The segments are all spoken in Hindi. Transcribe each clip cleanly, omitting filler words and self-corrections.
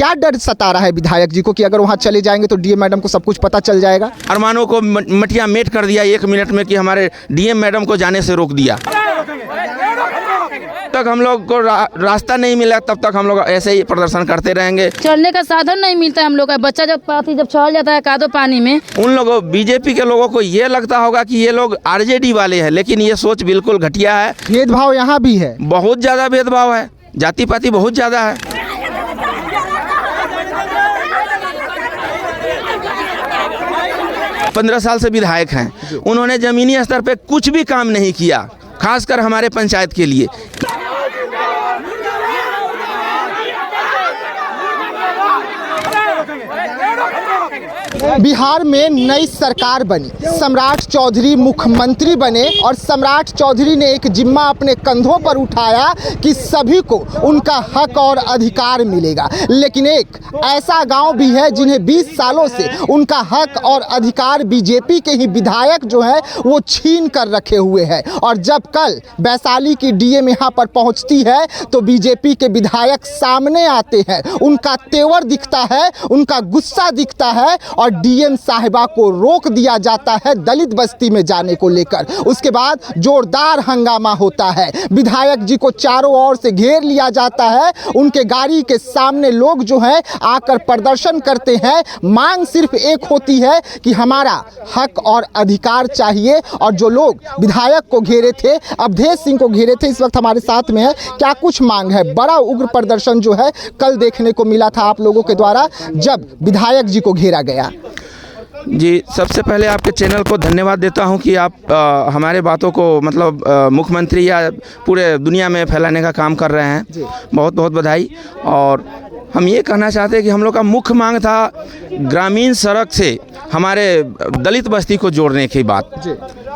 क्या डर सता रहा है विधायक जी को कि अगर वहाँ चले जाएंगे तो डीएम मैडम को सब कुछ पता चल जाएगा? अरमानों को मटिया मेट कर दिया 1 मिनट में कि हमारे डीएम मैडम को जाने से रोक दिया। तक हम लोग को रास्ता नहीं मिला तब तक हम लोग ऐसे ही प्रदर्शन करते रहेंगे। चलने का साधन नहीं मिलता है हम लोग का। बच्चा जब चढ़ जाता है कादो पानी में। उन लोगों बीजेपी के लोगों को ये लगता होगा कि ये लोग आरजेडी वाले हैं, लेकिन ये सोच बिल्कुल घटिया है। भेदभाव यहाँ भी है, बहुत ज़्यादा भेदभाव है, जाति पाति बहुत ज़्यादा है। 15 साल से विधायक हैं, उन्होंने जमीनी स्तर पे कुछ भी काम नहीं किया, खासकर हमारे पंचायत के लिए। बिहार में नई सरकार बनी, सम्राट चौधरी मुख्यमंत्री बने और सम्राट चौधरी ने एक जिम्मा अपने कंधों पर उठाया कि सभी को उनका हक और अधिकार मिलेगा। लेकिन एक ऐसा गांव भी है जिन्हें 20 सालों से उनका हक और अधिकार बीजेपी के ही विधायक जो है वो छीन कर रखे हुए हैं। और जब कल वैशाली की डीएम यहाँ पर पहुँचती है तो बीजेपी के विधायक सामने आते हैं, उनका तेवर दिखता है, उनका गुस्सा दिखता है और डीएम साहिबा को रोक दिया जाता है दलित बस्ती में जाने को लेकर। उसके बाद जोरदार हंगामा होता है, विधायक जी को चारों ओर से घेर लिया जाता है, उनके गाड़ी के सामने लोग जो हैं आकर प्रदर्शन करते हैं। मांग सिर्फ एक होती है कि हमारा हक और अधिकार चाहिए। और जो लोग विधायक को घेरे थे, अवधेश सिंह को घेरे थे, इस वक्त हमारे साथ में है। क्या कुछ मांग है? बड़ा उग्र प्रदर्शन जो है कल देखने को मिला था आप लोगों के द्वारा जब विधायक जी को घेरा गया। जी, सबसे पहले आपके चैनल को धन्यवाद देता हूं कि आप हमारे बातों को मतलब मुख्यमंत्री या पूरे दुनिया में फैलाने का काम कर रहे हैं। बहुत बहुत बधाई। और हम ये कहना चाहते हैं कि हम लोग का मुख्य मांग था ग्रामीण सड़क से हमारे दलित बस्ती को जोड़ने की बात।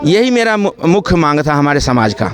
यही मेरा मुख्य मांग था हमारे समाज का।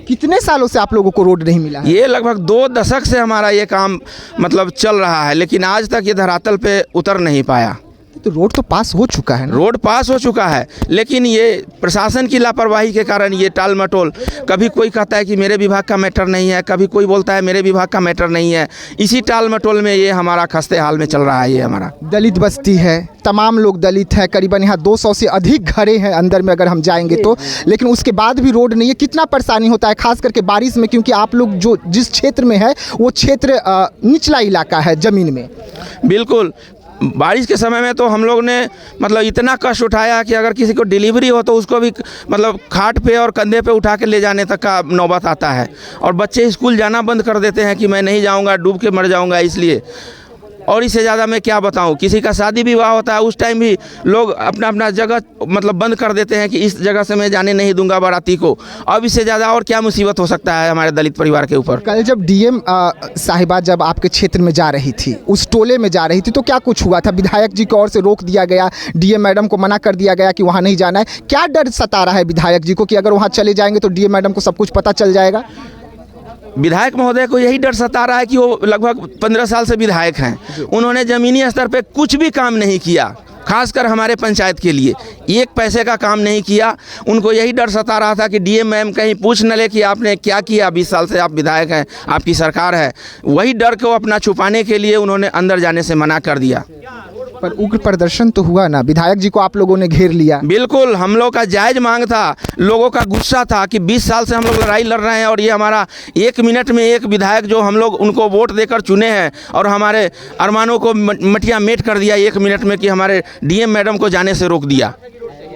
कितने सालों से आप लोगों को रोड नहीं मिला? ये लगभग 2 दशक से हमारा ये काम मतलब चल रहा है, लेकिन आज तक ये धरातल पे उतर नहीं पाया। तो रोड तो पास हो चुका है ना? रोड पास हो चुका है, लेकिन ये प्रशासन की लापरवाही के कारण ये टाल मटोल, कभी कोई कहता है कि मेरे विभाग का मैटर नहीं है, कभी कोई बोलता है मेरे विभाग का मैटर नहीं है। इसी टाल मटोल में ये हमारा खस्ते हाल में चल रहा है। ये हमारा दलित बस्ती है, तमाम लोग दलित हैं, करीबन यहाँ 200 से अधिक घरे हैं अंदर में अगर हम जाएंगे तो, लेकिन उसके बाद भी रोड नहीं है। कितना परेशानी होता है खास करके बारिश में, क्योंकि आप लोग जो जिस क्षेत्र में है वो क्षेत्र निचला इलाका है ज़मीन में। बिल्कुल, बारिश के समय में तो हम लोग ने मतलब इतना कष्ट उठाया कि अगर किसी को डिलीवरी हो तो उसको भी मतलब खाट पे और कंधे पे उठा के ले जाने तक का नौबत आता है। और बच्चे स्कूल जाना बंद कर देते हैं कि मैं नहीं जाऊंगा, डूब के मर जाऊंगा इसलिए। और इससे ज़्यादा मैं क्या बताऊं, किसी का शादी विवाह होता है उस टाइम भी लोग अपना अपना जगह मतलब बंद कर देते हैं कि इस जगह से मैं जाने नहीं दूंगा बाराती को। अब इससे ज़्यादा और क्या मुसीबत हो सकता है हमारे दलित परिवार के ऊपर। कल जब डीएम साहिबा जब आपके क्षेत्र में जा रही थी, उस टोले में जा रही थी, तो क्या कुछ हुआ था? विधायक जी की ओर से रोक दिया गया, डीएम मैडम को मना कर दिया गया कि वहाँ नहीं जाना है। क्या डर सता रहा है विधायक जी को कि अगर वहाँ चले जाएंगे तो डीएम मैडम को सब कुछ पता चल जाएगा? विधायक महोदय को यही डर सता रहा है कि वो लगभग 15 साल से विधायक हैं, उन्होंने ज़मीनी स्तर पे कुछ भी काम नहीं किया, खासकर हमारे पंचायत के लिए 1 पैसे का काम नहीं किया। उनको यही डर सता रहा था कि डीएम मैम कहीं पूछ न ले कि आपने क्या किया, 20 साल से आप विधायक हैं, आपकी सरकार है। वही डर को अपना छुपाने के लिए उन्होंने अंदर जाने से मना कर दिया। पर उग्र प्रदर्शन तो हुआ ना, विधायक जी को आप लोगों ने घेर लिया। बिल्कुल, हम लोग का जायज़ मांग था, लोगों का गुस्सा था कि 20 साल से हम लोग लड़ाई लड़ रहे हैं और ये हमारा 1 मिनट में एक विधायक जो हम लोग उनको वोट देकर चुने हैं और हमारे अरमानों को मटिया मेट कर दिया 1 मिनट में कि हमारे डीएम मैडम को जाने से रोक दिया।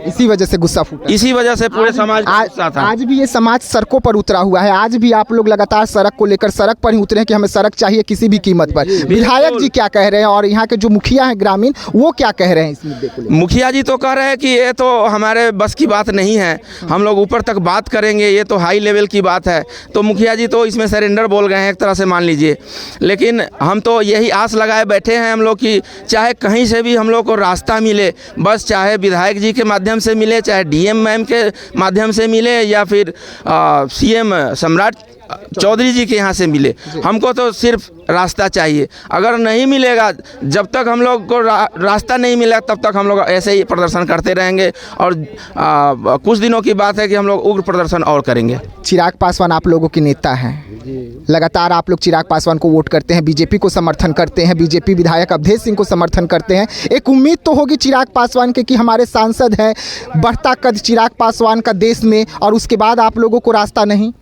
इसी वजह से गुस्सा फूटा, इसी वजह से पूरे समाज गुस्सा था। आज भी ये समाज सड़कों पर उतरा हुआ है। आज भी आप लोग लगातार सड़क को लेकर सड़क पर ही उतरे हैं कि हमें सड़क चाहिए किसी भी कीमत पर। विधायक जी क्या कह रहे हैं और यहाँ के जो मुखिया हैं ग्रामीण, वो क्या कह रहे हैं इस मुद्दे को? मुखिया जी तो कह रहे हैं कि ये तो हमारे बस की बात नहीं है, हम लोग ऊपर तक बात करेंगे, ये तो हाई लेवल की बात है। तो मुखिया जी तो इसमें सरेंडर बोल गए हैं एक तरह से, मान लीजिए। लेकिन हम तो यही आस लगाए बैठे हैं हम लोग कि चाहे कहीं से भी हम लोग को रास्ता मिले, बस चाहे विधायक जी के माध्यम से मिले, चाहे डीएम मैम के माध्यम से मिले, या फिर सीएम सम्राट चौधरी जी के यहाँ से मिले, हमको तो सिर्फ रास्ता चाहिए। अगर नहीं मिलेगा, जब तक हम लोग को रास्ता नहीं मिला तब तक हम लोग ऐसे ही प्रदर्शन करते रहेंगे। और कुछ दिनों की बात है कि हम लोग उग्र प्रदर्शन और करेंगे। चिराग पासवान आप लोगों के नेता हैं, लगातार आप लोग चिराग पासवान को वोट करते हैं, बीजेपी को समर्थन करते हैं, बीजेपी विधायक अवधेश सिंह को समर्थन करते हैं। एक उम्मीद तो होगी चिराग पासवान के कि हमारे सांसद हैं, बढ़ता कद चिराग पासवान का देश में, और उसके बाद आप लोगों को रास्ता नहीं।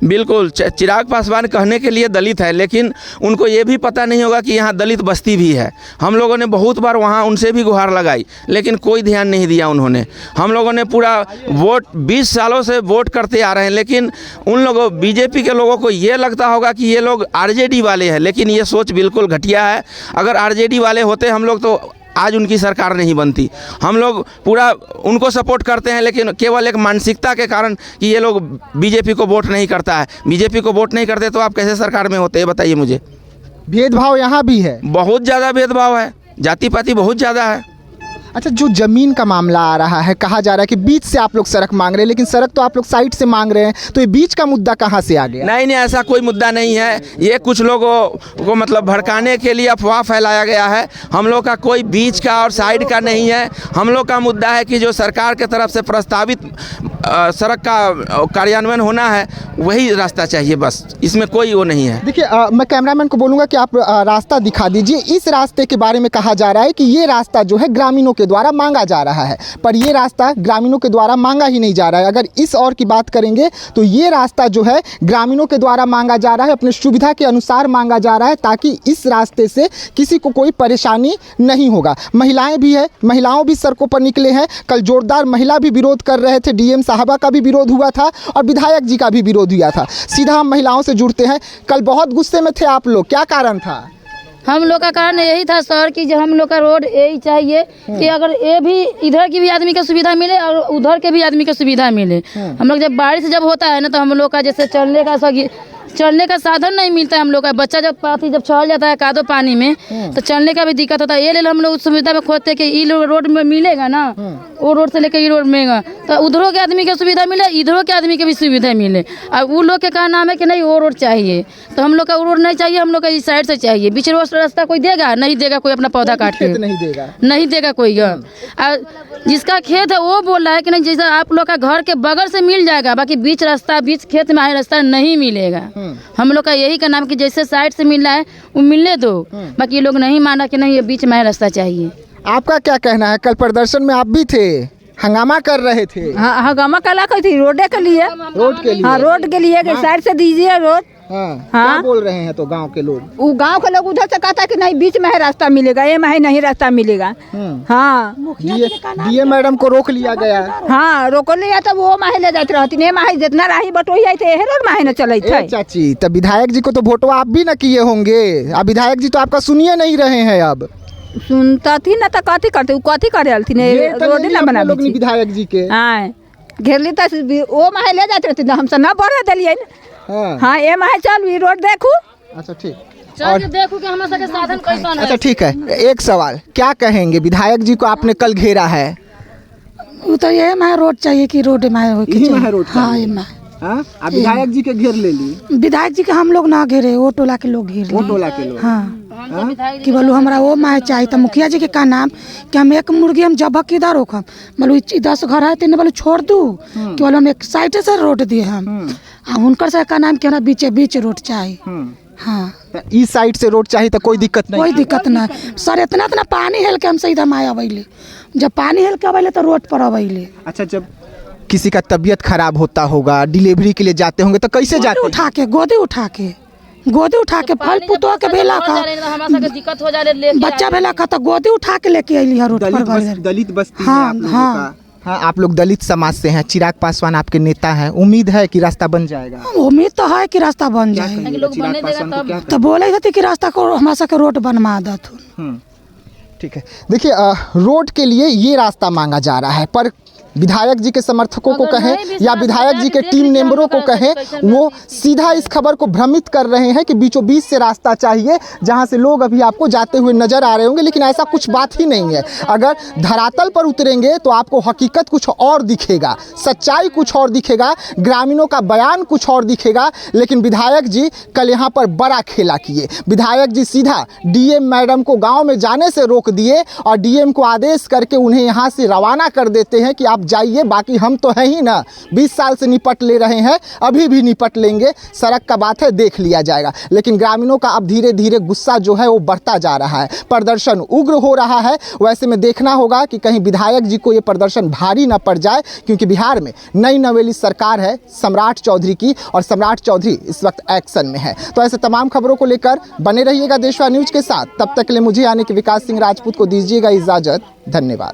बिल्कुल, चिराग पासवान कहने के लिए दलित है, लेकिन उनको ये भी पता नहीं होगा कि यहाँ दलित बस्ती भी है। हम लोगों ने बहुत बार वहाँ उनसे भी गुहार लगाई, लेकिन कोई ध्यान नहीं दिया उन्होंने। हम लोगों ने पूरा वोट 20 सालों से वोट करते आ रहे हैं, लेकिन उन लोगों बीजेपी के लोगों को ये लगता होगा कि ये लोग आरजेडी वाले हैं, लेकिन ये सोच बिल्कुल घटिया है। अगर आरजेडी वाले होते हम लोग तो आज उनकी सरकार नहीं बनती। हम लोग पूरा उनको सपोर्ट करते हैं, लेकिन केवल एक मानसिकता के कारण कि ये लोग बीजेपी को वोट नहीं करता है। बीजेपी को वोट नहीं करते तो आप कैसे सरकार में होते हैं, बताइए मुझे। भेदभाव यहाँ भी है, बहुत ज़्यादा भेदभाव है, जाति पाति बहुत ज़्यादा है। अच्छा, जो ज़मीन का मामला आ रहा है, कहा जा रहा है कि बीच से आप लोग सड़क मांग रहे हैं, लेकिन सड़क तो आप लोग साइड से मांग रहे हैं, तो ये बीच का मुद्दा कहाँ से आ गया? नहीं, ऐसा कोई मुद्दा नहीं है। ये कुछ लोगों को मतलब भड़काने के लिए अफवाह फैलाया गया है। हम लोग का कोई बीच का और साइड का नहीं है। हम लोग का मुद्दा है कि जो सरकार के तरफ से प्रस्तावित सड़क का कार्यान्वयन होना है, वही रास्ता चाहिए, बस। इसमें कोई वो नहीं है। देखिए, मैं कैमरामैन को बोलूँगा कि आप रास्ता दिखा दीजिए। इस रास्ते के बारे में कहा जा रहा है कि ये रास्ता जो है ग्रामीणों के द्वारा मांगा जा रहा है, पर ये रास्ता ग्रामीणों के द्वारा मांगा ही नहीं जा रहा है। अगर इस और की बात करेंगे तो ये रास्ता जो है ग्रामीणों के द्वारा मांगा जा रहा है, अपने सुविधा के अनुसार मांगा जा रहा है, ताकि इस रास्ते से किसी को कोई परेशानी नहीं होगा। महिलाएं भी है, महिलाओं भी सड़कों पर निकले हैं। कल जोरदार महिला भी विरोध कर रहे थे, डीएम साहबा का भी विरोध हुआ था और विधायक जी का भी विरोध हुआ था। सीधा हम महिलाओं से जुड़ते हैं। कल बहुत गुस्से में थे आप लोग, क्या कारण था? हम लोग का कारण यही था सर कि जो हम लोग का रोड यही चाहिए कि अगर ये भी इधर की भी आदमी को सुविधा मिले और उधर के भी आदमी को सुविधा मिले। हम लोग जब बारिश जब होता है ना, तो हम लोग का जैसे चलने का साधन नहीं मिलता है। हम लोग का बच्चा जब चढ़ जाता है कादो पानी में, तो चलने का भी दिक्कत होता है। ये ले हम लोग सुविधा में खोजते कि ये रोड में मिलेगा ना, वो रोड से लेकर ये रोड मिलेगा, तो उधरों के आदमी को सुविधा मिले, इधरों के आदमी के भी सुविधा मिले। अब वो लोग के का नाम है कि नहीं वो रोड चाहिए, तो हम लोग का वो रोड नहीं चाहिए, हम लोग का इस साइड से चाहिए। बीच रोड रास्ता कोई देगा नहीं देगा, कोई अपना पौधा काट के नहीं देगा कोई। जिसका खेत है वो बोल रहा है कि नहीं, जैसा आप लोग का घर के बगल से मिल जाएगा, बाकी बीच रास्ता बीच खेत में रास्ता नहीं मिलेगा। हम लोग का यही का नाम कि जैसे साइड से मिल रहा है वो मिलने दो, बाकी ये लोग नहीं माना कि नहीं ये बीच में रास्ता चाहिए। आपका क्या कहना है? कल प्रदर्शन में आप भी थे, हंगामा कर रहे थे। हाँ, हंगामा कला कही थी रोड के लिए। हाँ, रोड के लिए साइड से दीजिए रोड। हाँ, क्या बोल रहे हैं तो गांव के लोग? वो गांव के लोग उधर से कहता है कि नहीं बीच में है रास्ता मिलेगा, ये में नहीं रास्ता मिलेगा। हाँ, डीए मैडम को रोक लिया गया। हाँ, रोक लिया तो वो माहे ले जाते रहती नहीं, माहे जितना राही बटोई जाते है रोड माहे न चले थे। चाची, तब विधायक जी को तो वोटो आप भी न किए होंगे। अब विधायक जी तो आपका सुनिए नहीं रहे हैं। अब सुनता थी ना, तो कथी करते कथी करे रोड न बना विधायक जी के। हाँ, घेर ली तो वो माहे ले जाते रहती, हमसे न बढ़े दिलिए। हाँ, ये माहे चल रोड देखू। अच्छा, ठीक। और देखो कि हमारे के साधन कैसा है। अच्छा, ठीक है। एक सवाल, क्या कहेंगे? विधायक जी को आपने कल घेरा है, वो तो ये माहे रोड चाहिए कि रोड माहे हो कि रोड। हाँ, ये माहे। अब विधायक जी के घेर ले ली। विधायक जी के हम लोग ना घेरे, वो टोला के लोग घेर वो टोला के लोग। हाँ, कि बोलू हमारा वो माहे चाहिए। तो मुखिया जी के का नाम कि हम एक मुर्गी हम जब किधर रोकम, बोलू 10 घर है तेने बोलू छोड़ दू कि बोलो हम एक साइड से रोड दिए हम। उनकर से का नाम कि हमारा बीच रोड चाहिए। हाँ, इस साइड से रोड चाहिए तो कोई दिक्कत नहीं। कोई दिक्कत नहीं सर। इतना पानी हेल के हम सीधा माया अबैले, जब पानी हेल के अबैले तो रोड पर अबैले। अच्छा, जब किसी का तबीयत खराब होता होगा, डिलीवरी के लिए जाते होंगे तो कैसे जाते? उठा के गोदी उठा के फल पुतवा के भेला का दिक्कत हो जाए, बच्चा भेला का तो गोदी उठा के लेके अली है रोड पर। दलित बस्ती है हाँ, आप लोगों हाँ। का। हाँ, आप लोग दलित समाज से हैं। चिराग पासवान आपके नेता हैं, उम्मीद है कि रास्ता बन जाएगा? उम्मीद तो है कि रास्ता बन जाएगा। तो बोले थे कि रास्ता को हमारा के रोड बनवा दो। ठीक है। देखिए, रोड के लिए ये रास्ता मांगा जा रहा है, पर विधायक जी के समर्थकों को कहें या विधायक जी के टीम मेंबरों को कहें, वो सीधा इस खबर को भ्रमित कर रहे हैं कि बीचों बीच से रास्ता चाहिए, जहां से लोग अभी आपको जाते हुए नजर आ रहे होंगे, लेकिन ऐसा कुछ बात ही नहीं है। अगर धरातल पर उतरेंगे तो आपको हकीकत कुछ और दिखेगा, सच्चाई कुछ और दिखेगा, ग्रामीणों का बयान कुछ और दिखेगा। लेकिन विधायक जी कल यहाँ पर बड़ा खेला किए। विधायक जी सीधा डीएम मैडम को गाँव में जाने से रोक दिए और डीएम को आदेश करके उन्हें यहाँ से रवाना कर देते हैं कि आप जाइए, बाकी हम तो हैं ही ना, 20 साल से निपट ले रहे हैं, अभी भी निपट लेंगे, सड़क का बात है देख लिया जाएगा। लेकिन ग्रामीणों का अब धीरे धीरे गुस्सा जो है वो बढ़ता जा रहा है, प्रदर्शन उग्र हो रहा है। वैसे में देखना होगा कि कहीं विधायक जी को ये प्रदर्शन भारी ना पड़ जाए, क्योंकि बिहार में नई नवेली सरकार है सम्राट चौधरी की, और सम्राट चौधरी इस वक्त एक्शन में है। तो ऐसे तमाम खबरों को लेकर बने रहिएगा देशवा न्यूज के साथ। तब तक के लिए मुझे यानी कि विकास सिंह राजपूत को दीजिएगा इजाजत। धन्यवाद।